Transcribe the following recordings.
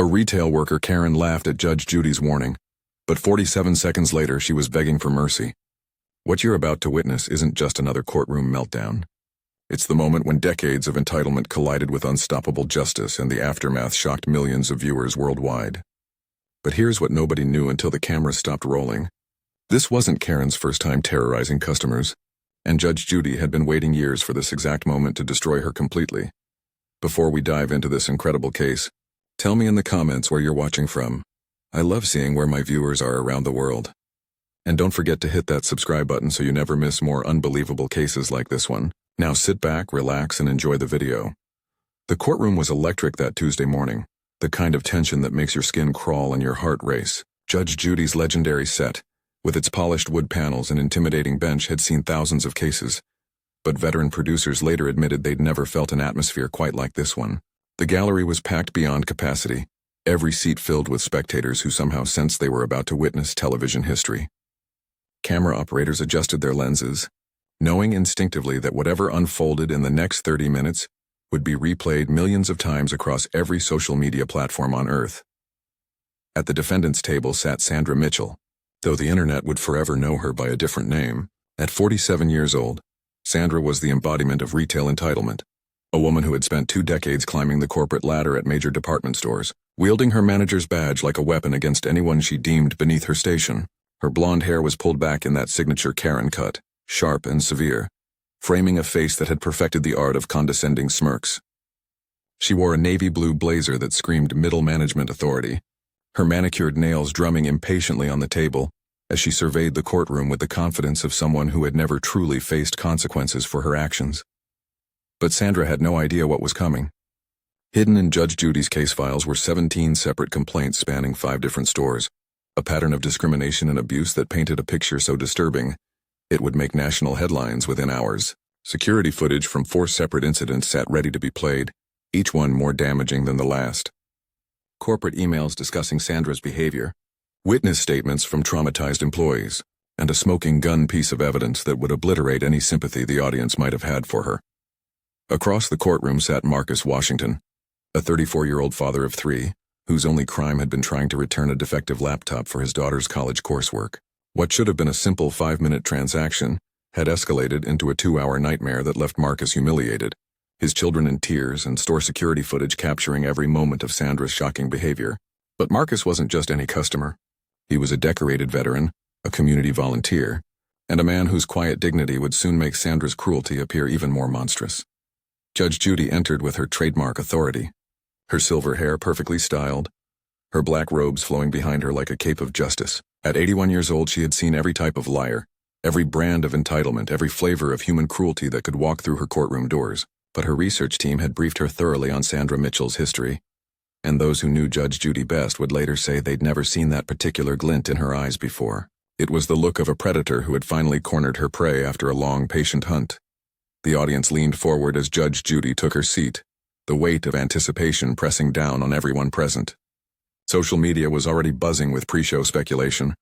A retail worker, Karen, laughed at Judge Judy's warning, but 47 seconds later she was begging for mercy. What you're about to witness isn't just another courtroom meltdown. It's the moment when decades of entitlement collided with unstoppable justice, and the aftermath shocked millions of viewers worldwide. But here's what nobody knew until the cameras stopped rolling. This wasn't Karen's first time terrorizing customers, and Judge Judy had been waiting years for this exact moment to destroy her completely. Before we dive into this incredible case, tell me in the comments where you're watching from. I love seeing where my viewers are around the world. And don't forget to hit that subscribe button so you never miss more unbelievable cases like this one. Now sit back, relax, and enjoy the video. The courtroom was electric that Tuesday morning, the kind of tension that makes your skin crawl and your heart race. Judge Judy's legendary set, with its polished wood panels and intimidating bench, had seen thousands of cases, but veteran producers later admitted they'd never felt an atmosphere quite like this one. The gallery was packed beyond capacity, every seat filled with spectators who somehow sensed they were about to witness television history. Camera operators adjusted their lenses, knowing instinctively that whatever unfolded in the next 30 minutes would be replayed millions of times across every social media platform on Earth. At the defendant's table sat Sandra Mitchell, though the internet would forever know her by a different name. At 47 years old, Sandra was the embodiment of retail entitlement, a woman who had spent 2 decades climbing the corporate ladder at major department stores, wielding her manager's badge like a weapon against anyone she deemed beneath her station. Her blonde hair was pulled back in that signature Karen cut, sharp and severe, framing a face that had perfected the art of condescending smirks. She wore a navy blue blazer that screamed middle management authority, her manicured nails drumming impatiently on the table as she surveyed the courtroom with the confidence of someone who had never truly faced consequences for her actions. But Sandra had no idea what was coming. Hidden in Judge Judy's case files were 17 separate complaints spanning 5 different stores, a pattern of discrimination and abuse that painted a picture so disturbing it would make national headlines within hours. Security footage from 4 separate incidents sat ready to be played, each one more damaging than the last. Corporate emails discussing Sandra's behavior, witness statements from traumatized employees, and a smoking gun piece of evidence that would obliterate any sympathy the audience might have had for her. Across the courtroom sat Marcus Washington, a 34-year-old father of 3, whose only crime had been trying to return a defective laptop for his daughter's college coursework. What should have been a simple 5-minute transaction had escalated into a 2-hour nightmare that left Marcus humiliated, his children in tears and store security footage capturing every moment of Sandra's shocking behavior. But Marcus wasn't just any customer. He was a decorated veteran, a community volunteer, and a man whose quiet dignity would soon make Sandra's cruelty appear even more monstrous. Judge Judy entered with her trademark authority, her silver hair perfectly styled, her black robes flowing behind her like a cape of justice. At 81 years old, she had seen every type of liar, every brand of entitlement, every flavor of human cruelty that could walk through her courtroom doors. But her research team had briefed her thoroughly on Sandra Mitchell's history, and those who knew Judge Judy best would later say they'd never seen that particular glint in her eyes before. It was the look of a predator who had finally cornered her prey after a long, patient hunt. The audience leaned forward as Judge Judy took her seat, the weight of anticipation pressing down on everyone present. Social media was already buzzing with pre-show speculation,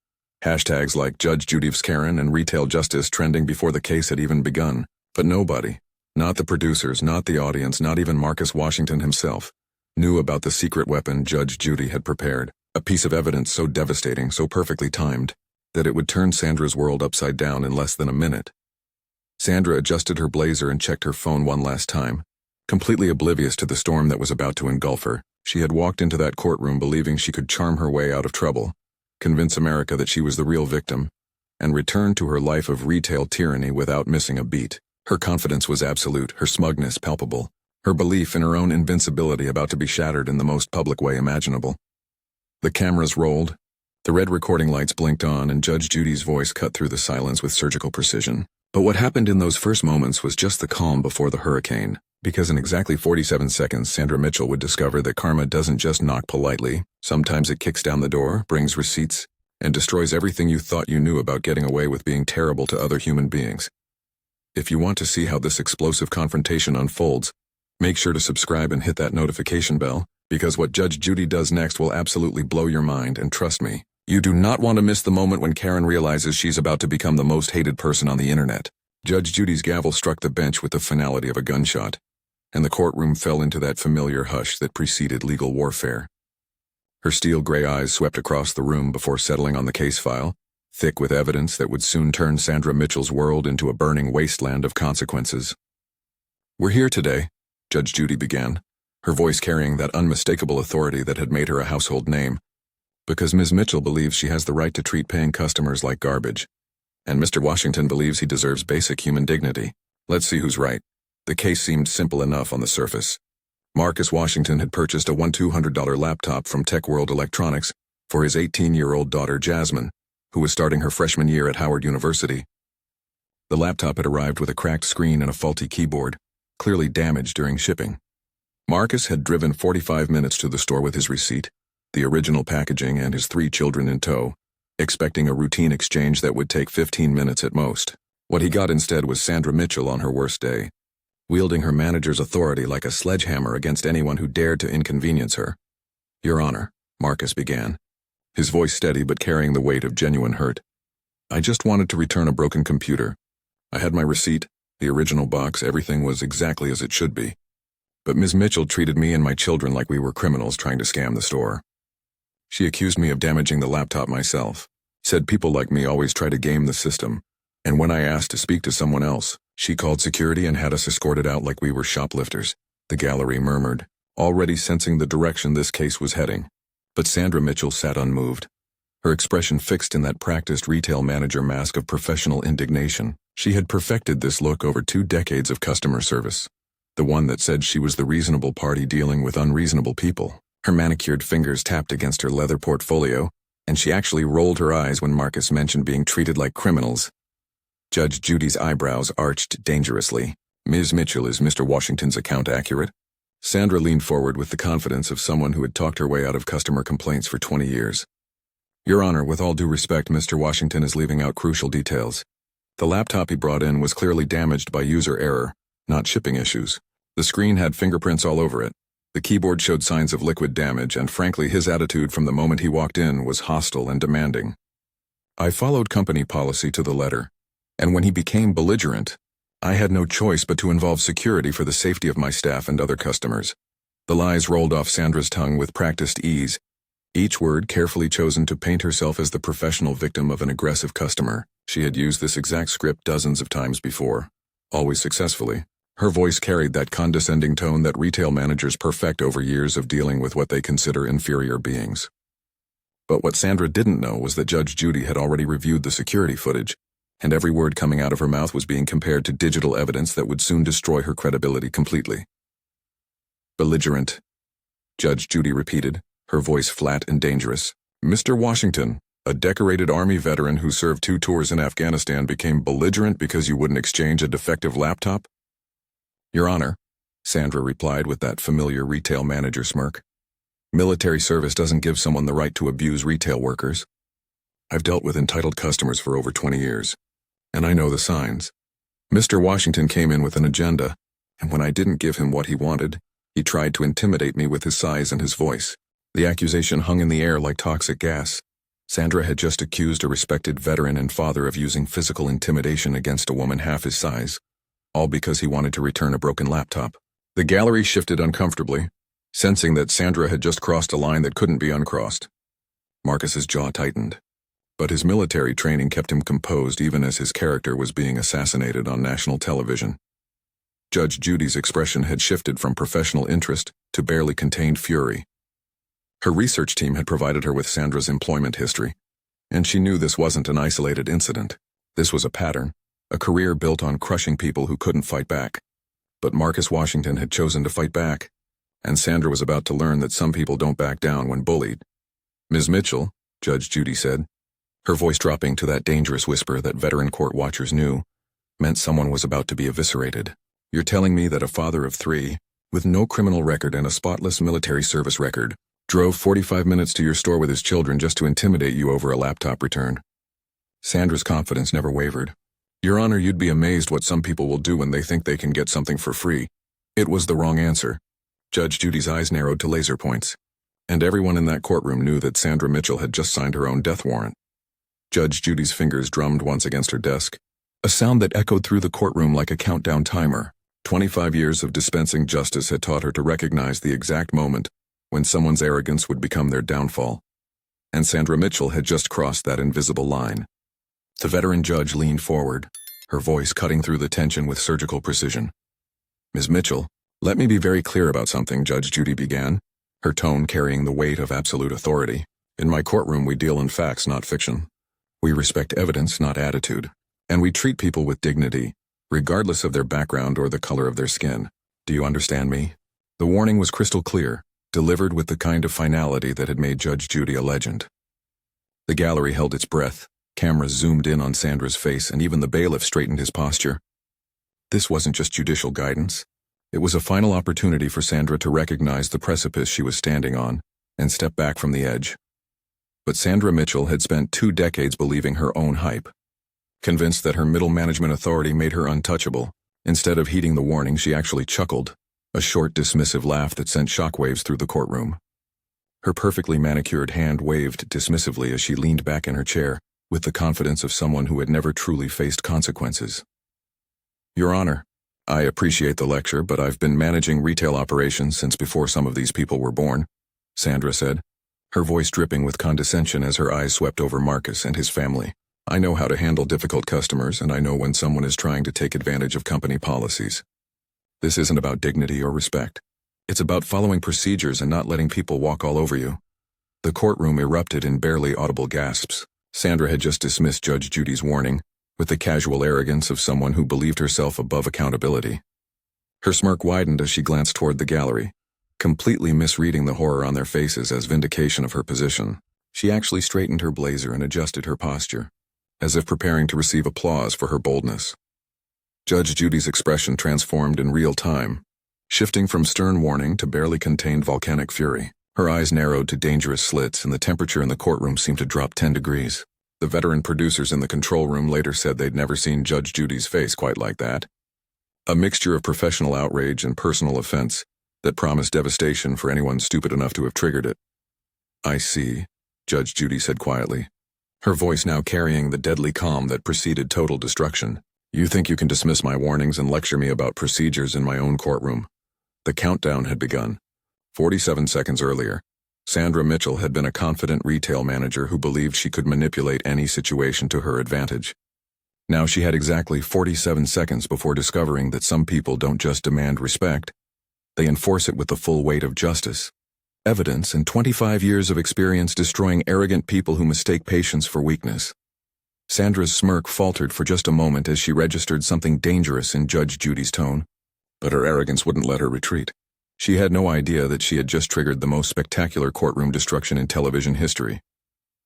hashtags like Judge Judy's Karen and retail justice trending before the case had even begun. But nobody, not the producers, not the audience, not even Marcus Washington himself, knew about the secret weapon Judge Judy had prepared, a piece of evidence so devastating, so perfectly timed, that it would turn Sandra's world upside down in less than a minute. Sandra adjusted her blazer and checked her phone one last time. Completely oblivious to the storm that was about to engulf her, she had walked into that courtroom believing she could charm her way out of trouble, convince America that she was the real victim, and return to her life of retail tyranny without missing a beat. Her confidence was absolute, her smugness palpable, her belief in her own invincibility about to be shattered in the most public way imaginable. The cameras rolled, the red recording lights blinked on, and Judge Judy's voice cut through the silence with surgical precision. But what happened in those first moments was just the calm before the hurricane. Because in exactly 47 seconds, Sandra Mitchell would discover that karma doesn't just knock politely. Sometimes it kicks down the door, brings receipts, and destroys everything you thought you knew about getting away with being terrible to other human beings. If you want to see how this explosive confrontation unfolds, make sure to subscribe and hit that notification bell, because what Judge Judy does next will absolutely blow your mind, and trust me, you do not want to miss the moment when Karen realizes she's about to become the most hated person on the internet. Judge Judy's gavel struck the bench with the finality of a gunshot, and the courtroom fell into that familiar hush that preceded legal warfare. Her steel gray eyes swept across the room before settling on the case file, thick with evidence that would soon turn Sandra Mitchell's world into a burning wasteland of consequences. "We're here today," Judge Judy began, her voice carrying that unmistakable authority that had made her a household name, "because Ms. Mitchell believes she has the right to treat paying customers like garbage, and Mr. Washington believes he deserves basic human dignity. Let's see who's right." The case seemed simple enough on the surface. Marcus Washington had purchased a $1,200 laptop from Tech World Electronics for his 18-year-old daughter Jasmine, who was starting her freshman year at Howard University. The laptop had arrived with a cracked screen and a faulty keyboard, clearly damaged during shipping. Marcus had driven 45 minutes to the store with his receipt, the original packaging, and his 3 children in tow, expecting a routine exchange that would take 15 minutes at most. What he got instead was Sandra Mitchell on her worst day, wielding her manager's authority like a sledgehammer against anyone who dared to inconvenience her. "Your Honor," Marcus began, his voice steady but carrying the weight of genuine hurt. "I just wanted to return a broken computer. I had my receipt, the original box, everything was exactly as it should be. But Ms. Mitchell treated me and my children like we were criminals trying to scam the store. She accused me of damaging the laptop myself, said people like me always try to game the system, and when I asked to speak to someone else, she called security and had us escorted out like we were shoplifters," the gallery murmured, already sensing the direction this case was heading. But Sandra Mitchell sat unmoved, her expression fixed in that practiced retail manager mask of professional indignation. She had perfected this look over 2 decades of customer service, the one that said she was the reasonable party dealing with unreasonable people. Her manicured fingers tapped against her leather portfolio, and she actually rolled her eyes when Marcus mentioned being treated like criminals. Judge Judy's eyebrows arched dangerously. "Ms. Mitchell, is Mr. Washington's account accurate?" Sandra leaned forward with the confidence of someone who had talked her way out of customer complaints for 20 years. "Your Honor, with all due respect, Mr. Washington is leaving out crucial details. The laptop he brought in was clearly damaged by user error, not shipping issues. The screen had fingerprints all over it. The keyboard showed signs of liquid damage, and frankly, his attitude from the moment he walked in was hostile and demanding. I followed company policy to the letter, and when he became belligerent, I had no choice but to involve security for the safety of my staff and other customers." The lies rolled off Sandra's tongue with practiced ease, each word carefully chosen to paint herself as the professional victim of an aggressive customer. She had used this exact script dozens of times before, always successfully. Her voice carried that condescending tone that retail managers perfect over years of dealing with what they consider inferior beings. But what Sandra didn't know was that Judge Judy had already reviewed the security footage, and every word coming out of her mouth was being compared to digital evidence that would soon destroy her credibility completely. "Belligerent," Judge Judy repeated, her voice flat and dangerous. "Mr. Washington, a decorated Army veteran who served 2 tours in Afghanistan, became belligerent because you wouldn't exchange a defective laptop?" "Your Honor," Sandra replied with that familiar retail manager smirk, "military service doesn't give someone the right to abuse retail workers. I've dealt with entitled customers for over 20 years, and I know the signs. Mr. Washington came in with an agenda, and when I didn't give him what he wanted, he tried to intimidate me with his size and his voice." The accusation hung in the air like toxic gas. Sandra had just accused a respected veteran and father of using physical intimidation against a woman half his size, all because he wanted to return a broken laptop. The gallery shifted uncomfortably, sensing that Sandra had just crossed a line that couldn't be uncrossed. Marcus's jaw tightened, but his military training kept him composed even as his character was being assassinated on national television. Judge Judy's expression had shifted from professional interest to barely contained fury. Her research team had provided her with Sandra's employment history, and she knew this wasn't an isolated incident. This was a pattern, a career built on crushing people who couldn't fight back. But Marcus Washington had chosen to fight back, and Sandra was about to learn that some people don't back down when bullied. "Ms. Mitchell," Judge Judy said, her voice dropping to that dangerous whisper that veteran court watchers knew meant someone was about to be eviscerated. "You're telling me that a father of 3, with no criminal record and a spotless military service record, drove 45 minutes to your store with his children just to intimidate you over a laptop return?" Sandra's confidence never wavered. "Your Honor, you'd be amazed what some people will do when they think they can get something for free." It was the wrong answer. Judge Judy's eyes narrowed to laser points, and everyone in that courtroom knew that Sandra Mitchell had just signed her own death warrant. Judge Judy's fingers drummed once against her desk, a sound that echoed through the courtroom like a countdown timer. 25 years of dispensing justice had taught her to recognize the exact moment when someone's arrogance would become their downfall. And Sandra Mitchell had just crossed that invisible line. The veteran judge leaned forward, her voice cutting through the tension with surgical precision. "Ms. Mitchell, let me be very clear about something," Judge Judy began, her tone carrying the weight of absolute authority. "In my courtroom, we deal in facts, not fiction. We respect evidence, not attitude. And we treat people with dignity, regardless of their background or the color of their skin. Do you understand me?" The warning was crystal clear, delivered with the kind of finality that had made Judge Judy a legend. The gallery held its breath, cameras zoomed in on Sandra's face, and even the bailiff straightened his posture. This wasn't just judicial guidance. It was a final opportunity for Sandra to recognize the precipice she was standing on and step back from the edge. But Sandra Mitchell had spent 2 decades believing her own hype. Convinced that her middle management authority made her untouchable, instead of heeding the warning, she actually chuckled, a short, dismissive laugh that sent shockwaves through the courtroom. Her perfectly manicured hand waved dismissively as she leaned back in her chair, with the confidence of someone who had never truly faced consequences. "Your Honor, I appreciate the lecture, but I've been managing retail operations since before some of these people were born," Sandra said, her voice dripping with condescension as her eyes swept over Marcus and his family. "I know how to handle difficult customers, and I know when someone is trying to take advantage of company policies. This isn't about dignity or respect. It's about following procedures and not letting people walk all over you." The courtroom erupted in barely audible gasps. Sandra had just dismissed Judge Judy's warning, with the casual arrogance of someone who believed herself above accountability. Her smirk widened as she glanced toward the gallery, completely misreading the horror on their faces as vindication of her position. She actually straightened her blazer and adjusted her posture, as if preparing to receive applause for her boldness. Judge Judy's expression transformed in real time, shifting from stern warning to barely contained volcanic fury. Her eyes narrowed to dangerous slits, and the temperature in the courtroom seemed to drop 10 degrees. The veteran producers in the control room later said they'd never seen Judge Judy's face quite like that. A mixture of professional outrage and personal offense that promised devastation for anyone stupid enough to have triggered it. "I see," Judge Judy said quietly, her voice now carrying the deadly calm that preceded total destruction. "You think you can dismiss my warnings and lecture me about procedures in my own courtroom?" The countdown had begun. 47 seconds earlier, Sandra Mitchell had been a confident retail manager who believed she could manipulate any situation to her advantage. Now she had exactly 47 seconds before discovering that some people don't just demand respect, they enforce it with the full weight of justice. Evidence and 25 years of experience destroying arrogant people who mistake patience for weakness. Sandra's smirk faltered for just a moment as she registered something dangerous in Judge Judy's tone, but her arrogance wouldn't let her retreat. She had no idea that she had just triggered the most spectacular courtroom destruction in television history.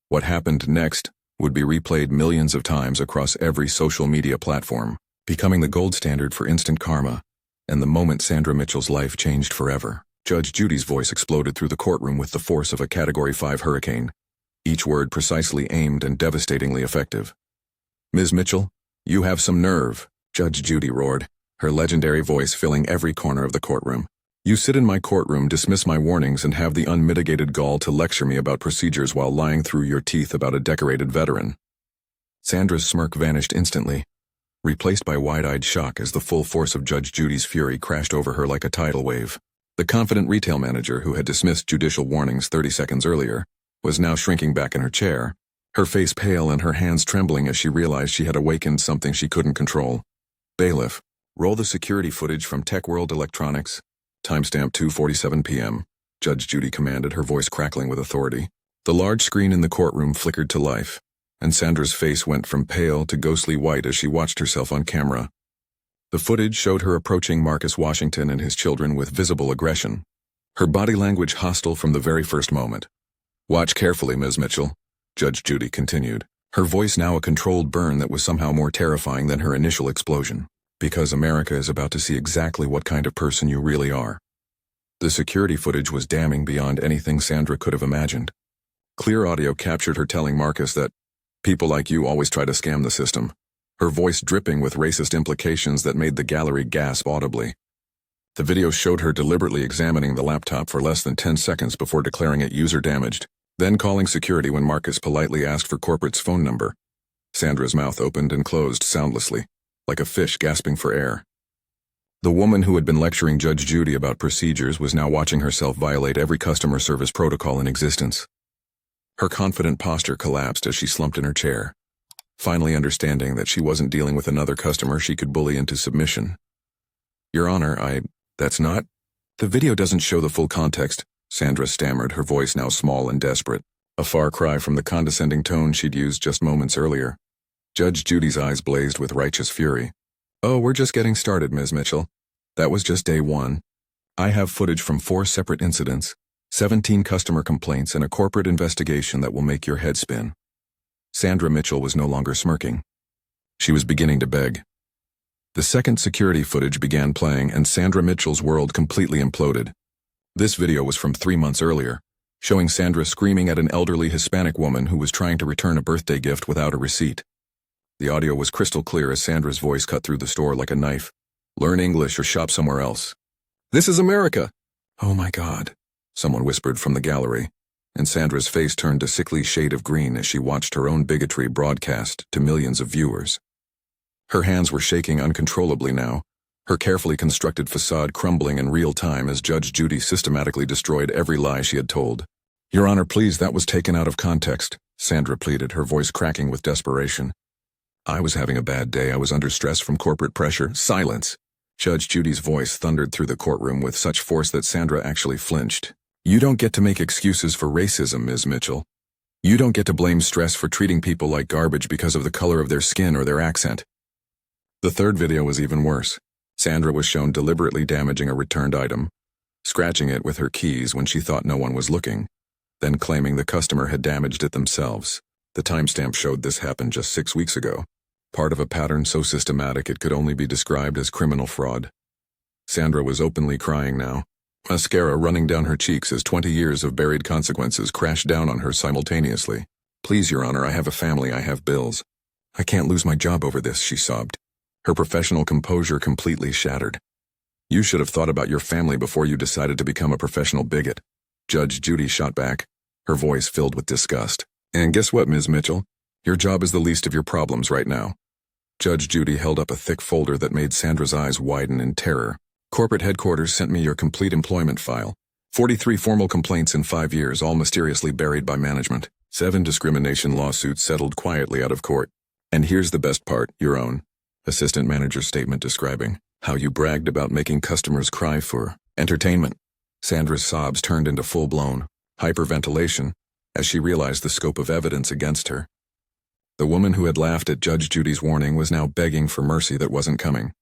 What happened next would be replayed millions of times across every social media platform, becoming the gold standard for instant karma, and the moment Sandra Mitchell's life changed forever. Judge Judy's voice exploded through the courtroom with the force of a Category 5 hurricane, each word precisely aimed and devastatingly effective. "Ms. Mitchell, you have some nerve," Judge Judy roared, her legendary voice filling every corner of the courtroom. "You sit in my courtroom, dismiss my warnings, and have the unmitigated gall to lecture me about procedures while lying through your teeth about a decorated veteran." Sandra's smirk vanished instantly, replaced by wide-eyed shock as the full force of Judge Judy's fury crashed over her like a tidal wave. The confident retail manager who had dismissed judicial warnings 30 seconds earlier was now shrinking back in her chair, her face pale and her hands trembling as she realized she had awakened something she couldn't control. "Bailiff, roll the security footage from Tech World Electronics. Timestamp 2:47 p.m., Judge Judy commanded, her voice crackling with authority. The large screen in the courtroom flickered to life, and Sandra's face went from pale to ghostly white as she watched herself on camera. The footage showed her approaching Marcus Washington and his children with visible aggression, her body language hostile from the very first moment. "Watch carefully, Ms. Mitchell," Judge Judy continued, her voice now a controlled burn that was somehow more terrifying than her initial explosion. "Because America is about to see exactly what kind of person you really are." The security footage was damning beyond anything Sandra could have imagined. Clear audio captured her telling Marcus that, "People like you always try to scam the system," her voice dripping with racist implications that made the gallery gasp audibly. The video showed her deliberately examining the laptop for less than 10 seconds before declaring it user-damaged, then calling security when Marcus politely asked for corporate's phone number. Sandra's mouth opened and closed soundlessly, like a fish gasping for air. The woman who had been lecturing Judge Judy about procedures was now watching herself violate every customer service protocol in existence. Her confident posture collapsed as she slumped in her chair, finally understanding that she wasn't dealing with another customer she could bully into submission. "Your Honor, that's not—" "The video doesn't show the full context," Sandra stammered, her voice now small and desperate, a far cry from the condescending tone she'd used just moments earlier. Judge Judy's eyes blazed with righteous fury. "Oh, we're just getting started, Ms. Mitchell. That was just day one. I have footage from 4 separate incidents, 17 customer complaints, and a corporate investigation that will make your head spin." Sandra Mitchell was no longer smirking. She was beginning to beg. The second security footage began playing, and Sandra Mitchell's world completely imploded. This video was from 3 months earlier, showing Sandra screaming at an elderly Hispanic woman who was trying to return a birthday gift without a receipt. The audio was crystal clear as Sandra's voice cut through the store like a knife. "Learn English or shop somewhere else. This is America!" "Oh my God," someone whispered from the gallery, and Sandra's face turned a sickly shade of green as she watched her own bigotry broadcast to millions of viewers. Her hands were shaking uncontrollably now, her carefully constructed facade crumbling in real time as Judge Judy systematically destroyed every lie she had told. "Your Honor, please, that was taken out of context," Sandra pleaded, her voice cracking with desperation. "I was having a bad day. I was under stress from corporate pressure." "Silence!" Judge Judy's voice thundered through the courtroom with such force that Sandra actually flinched. "You don't get to make excuses for racism, Ms. Mitchell. You don't get to blame stress for treating people like garbage because of the color of their skin or their accent." The third video was even worse. Sandra was shown deliberately damaging a returned item, scratching it with her keys when she thought no one was looking, then claiming the customer had damaged it themselves. The timestamp showed this happened just 6 weeks ago, part of a pattern so systematic it could only be described as criminal fraud. Sandra was openly crying now, mascara running down her cheeks as 20 years of buried consequences crashed down on her simultaneously. "Please, Your Honor, I have a family, I have bills. I can't lose my job over this," she sobbed, her professional composure completely shattered. "You should have thought about your family before you decided to become a professional bigot," Judge Judy shot back, her voice filled with disgust. "And guess what, Ms. Mitchell? Your job is the least of your problems right now." Judge Judy held up a thick folder that made Sandra's eyes widen in terror. "Corporate headquarters sent me your complete employment file. 43 formal complaints in 5 years, all mysteriously buried by management. 7 discrimination lawsuits settled quietly out of court. And here's the best part, your own assistant manager's statement describing how you bragged about making customers cry for entertainment." Sandra's sobs turned into full-blown hyperventilation as she realized the scope of evidence against her. The woman who had laughed at Judge Judy's warning was now begging for mercy that wasn't coming.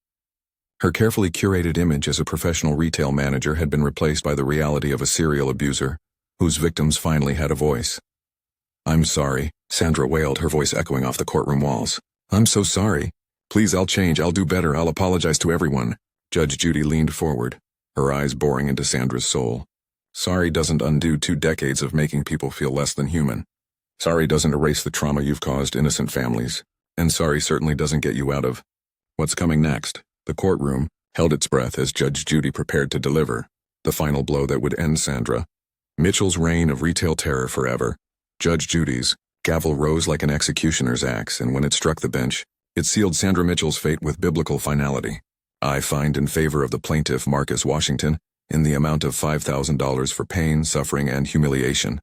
Her carefully curated image as a professional retail manager had been replaced by the reality of a serial abuser, whose victims finally had a voice. "I'm sorry," Sandra wailed, her voice echoing off the courtroom walls. "I'm so sorry. Please, I'll change, I'll do better, I'll apologize to everyone." Judge Judy leaned forward, her eyes boring into Sandra's soul. "Sorry doesn't undo 2 decades of making people feel less than human. Sorry doesn't erase the trauma you've caused innocent families. And sorry certainly doesn't get you out of what's coming next." The courtroom held its breath as Judge Judy prepared to deliver the final blow that would end Sandra Mitchell's reign of retail terror forever. Judge Judy's gavel rose like an executioner's axe, and when it struck the bench, it sealed Sandra Mitchell's fate with biblical finality. "I find in favor of the plaintiff, Marcus Washington, in the amount of $5,000 for pain, suffering, and humiliation,"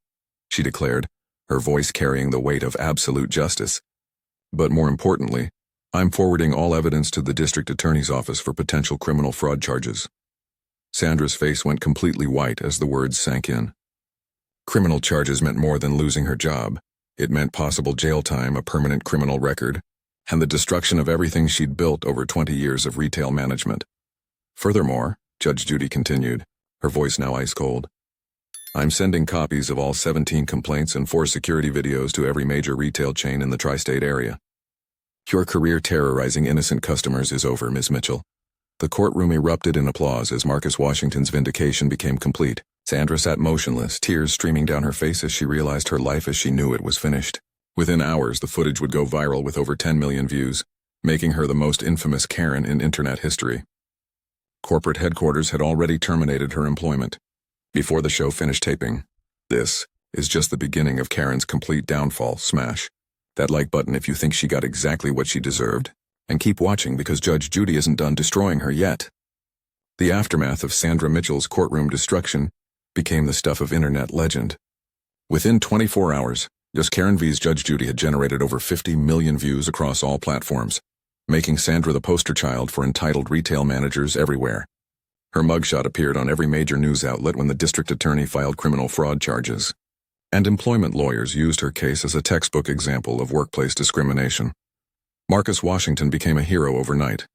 she declared, her voice carrying the weight of absolute justice. "But more importantly, I'm forwarding all evidence to the district attorney's office for potential criminal fraud charges." Sandra's face went completely white as the words sank in. Criminal charges meant more than losing her job. It meant possible jail time, a permanent criminal record, and the destruction of everything she'd built over 20 years of retail management. "Furthermore," Judge Judy continued, her voice now ice cold, "I'm sending copies of all 17 complaints and 4 security videos to every major retail chain in the tri-state area. Your career terrorizing innocent customers is over, Ms. Mitchell." The courtroom erupted in applause as Marcus Washington's vindication became complete. Sandra sat motionless, tears streaming down her face as she realized her life as she knew it was finished. Within hours, the footage would go viral with over 10 million views, making her the most infamous Karen in internet history. Corporate headquarters had already terminated her employment. Before the show finished taping, "This is just the beginning of Karen's complete downfall. Smash that like button if you think she got exactly what she deserved, and keep watching because Judge Judy isn't done destroying her yet." The aftermath of Sandra Mitchell's courtroom destruction became the stuff of internet legend. Within 24 hours, Just Karen V's Judge Judy had generated over 50 million views across all platforms, making Sandra the poster child for entitled retail managers everywhere. Her mugshot appeared on every major news outlet when the district attorney filed criminal fraud charges, and employment lawyers used her case as a textbook example of workplace discrimination. Marcus Washington became a hero overnight,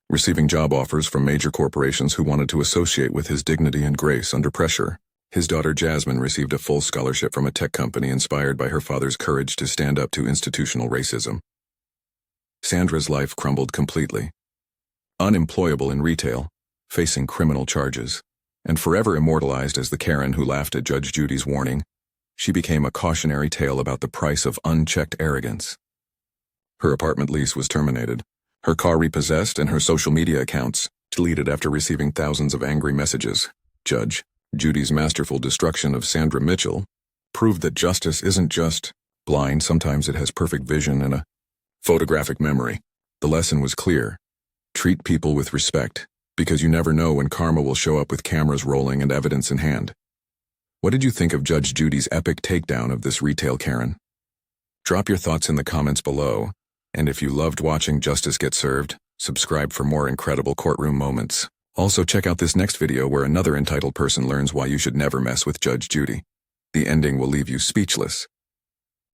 receiving job offers from major corporations who wanted to associate with his dignity and grace under pressure. His daughter Jasmine received a full scholarship from a tech company inspired by her father's courage to stand up to institutional racism. Sandra's life crumbled completely. Unemployable in retail, facing criminal charges, and forever immortalized as the Karen who laughed at Judge Judy's warning, she became a cautionary tale about the price of unchecked arrogance. Her apartment lease was terminated, her car repossessed, and her social media accounts deleted after receiving thousands of angry messages. Judge Judy's masterful destruction of Sandra Mitchell proved that justice isn't just blind, sometimes it has perfect vision and a photographic memory. The lesson was clear. Treat people with respect, because you never know when karma will show up with cameras rolling and evidence in hand. What did you think of Judge Judy's epic takedown of this retail Karen? Drop your thoughts in the comments below, and if you loved watching justice get served, subscribe for more incredible courtroom moments. Also check out this next video where another entitled person learns why you should never mess with Judge Judy. The ending will leave you speechless.